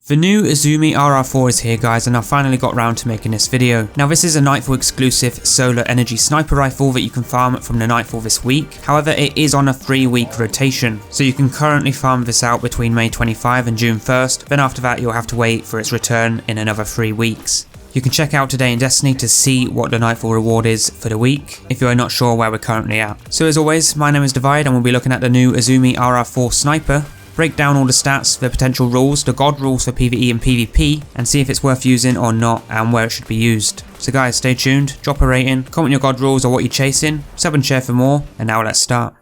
The new Uzume RR4 is here guys, and I finally got round to making this video. Now this is a Nightfall exclusive solar energy sniper rifle that you can farm from the Nightfall this week. However, it is on a 3-week rotation, so you can currently farm this out between May 25 and June 1st, then after that you'll have to wait for its return in another 3 weeks. You can check out today in Destiny to see what the Nightfall reward is for the week, if you're not sure where we're currently at. So as always, my name is Divide and we'll be looking at the new Uzume RR4 Sniper, break down all the stats, the potential rules, the god rules for PVE and PVP, and see if it's worth using or not and where it should be used. So guys, stay tuned, drop a rating, comment your god rules or what you're chasing, sub and share for more, and now let's start.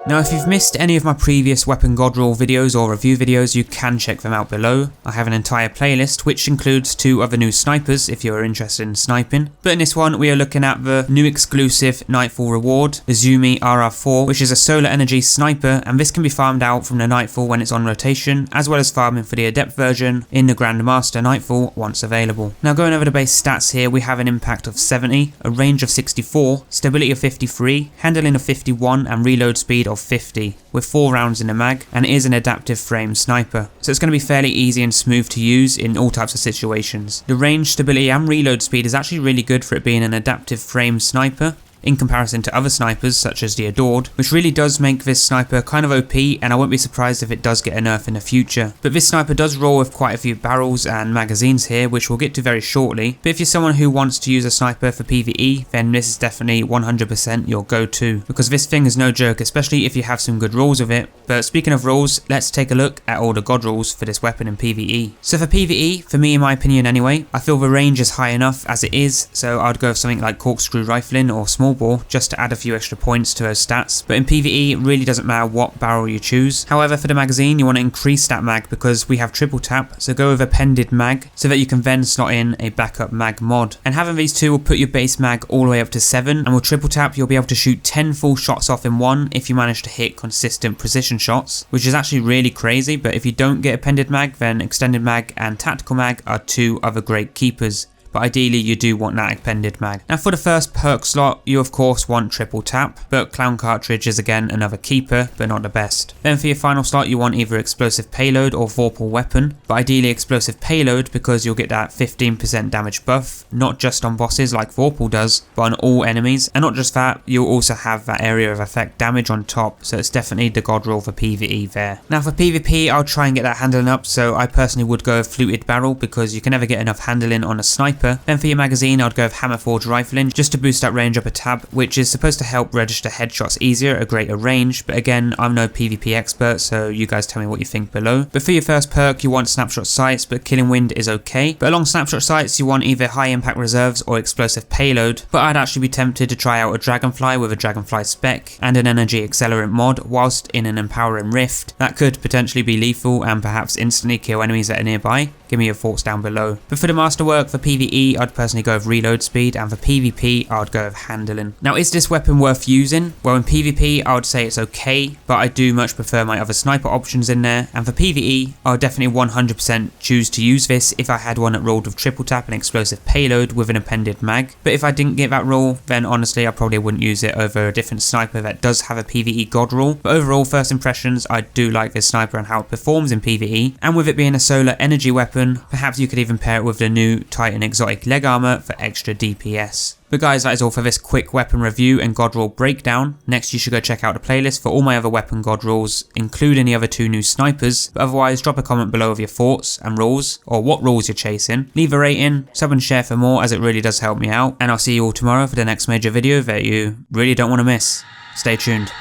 Now if you've missed any of my previous weapon god roll videos or review videos, you can check them out below. I have an entire playlist which includes 2 other new snipers if you are interested in sniping. But in this one we are looking at the new exclusive Nightfall reward, Uzume RR4, which is a solar energy sniper, and this can be farmed out from the Nightfall when it's on rotation, as well as farming for the Adept version in the Grandmaster Nightfall once available. Now going over the base stats here, we have an impact of 70, a range of 64, stability of 53, handling of 51 and reload speed of 50 with 4 rounds in the mag, and it is an adaptive frame sniper, so it's going to be fairly easy and smooth to use in all types of situations. The range, stability and reload speed is actually really good for it being an adaptive frame sniper in comparison to other snipers such as the Adored, which really does make this sniper kind of OP, and I won't be surprised if it does get a nerf in the future. But this sniper does roll with quite a few barrels and magazines here, which we'll get to very shortly. But if you're someone who wants to use a sniper for PvE, then this is definitely 100% your go-to, because this thing is no joke, especially if you have some good rolls with it. But speaking of rolls, let's take a look at all the god rolls for this weapon in PvE. So for PvE, for me in my opinion anyway, I feel the range is high enough as it is, so I'd go with something like corkscrew rifling or small bore just to add a few extra points to those stats. But in PvE, it really doesn't matter what barrel you choose. However, for the magazine, you want to increase that mag because we have triple tap, so go with appended mag so that you can then slot in a backup mag mod. And having these two will put your base mag all the way up to 7, and with triple tap you'll be able to shoot 10 full shots off in one if you manage to hit consistent precision shots, which is actually really crazy. But if you don't get appended mag, then extended mag and tactical mag are 2 other great keepers. But ideally you do want that appended mag. Now for the first perk slot, you of course want triple tap, but clown cartridge is again another keeper, but not the best. Then for your final slot you want either explosive payload or vorpal weapon, but ideally explosive payload because you'll get that 15% damage buff, not just on bosses like vorpal does, but on all enemies, and not just that, you'll also have that area of effect damage on top, so it's definitely the god roll for PvE there. Now for PvP, I'll try and get that handling up, so I personally would go with fluted barrel because you can never get enough handling on a sniper. Then for your magazine, I'd go with hammer forge rifling just to boost that range up a tab, which is supposed to help register headshots easier at a greater range, but again, I'm no PvP expert, so you guys tell me what you think below. But for your first perk, you want snapshot sights, but killing wind is okay. But along snapshot sights, you want either high impact reserves or explosive payload, but I'd actually be tempted to try out a dragonfly with a dragonfly spec and an energy accelerant mod whilst in an empowering rift. That could potentially be lethal and perhaps instantly kill enemies that are nearby. Give me your thoughts down below. But for the masterwork for PvE, I'd personally go with reload speed, and for PvP, I'd go with handling. Now is this weapon worth using? Well, in PvP, I would say it's okay, but I do much prefer my other sniper options in there, and for PvE, I would definitely 100% choose to use this if I had one that rolled with triple tap and explosive payload with an appended mag. But if I didn't get that roll, then honestly I probably wouldn't use it over a different sniper that does have a PvE god roll. But overall, first impressions, I do like this sniper and how it performs in PvE, and with it being a solar energy weapon, perhaps you could even pair it with the new Titan exotic leg armor for extra DPS. But guys, that is all for this quick weapon review and god roll breakdown. Next you should go check out the playlist for all my other weapon god rolls, including the other 2 new snipers. But otherwise, drop a comment below of your thoughts and rolls, or what rolls you're chasing. Leave a rating, sub and share for more, as it really does help me out. And I'll see you all tomorrow for the next major video that you really don't want to miss. Stay tuned.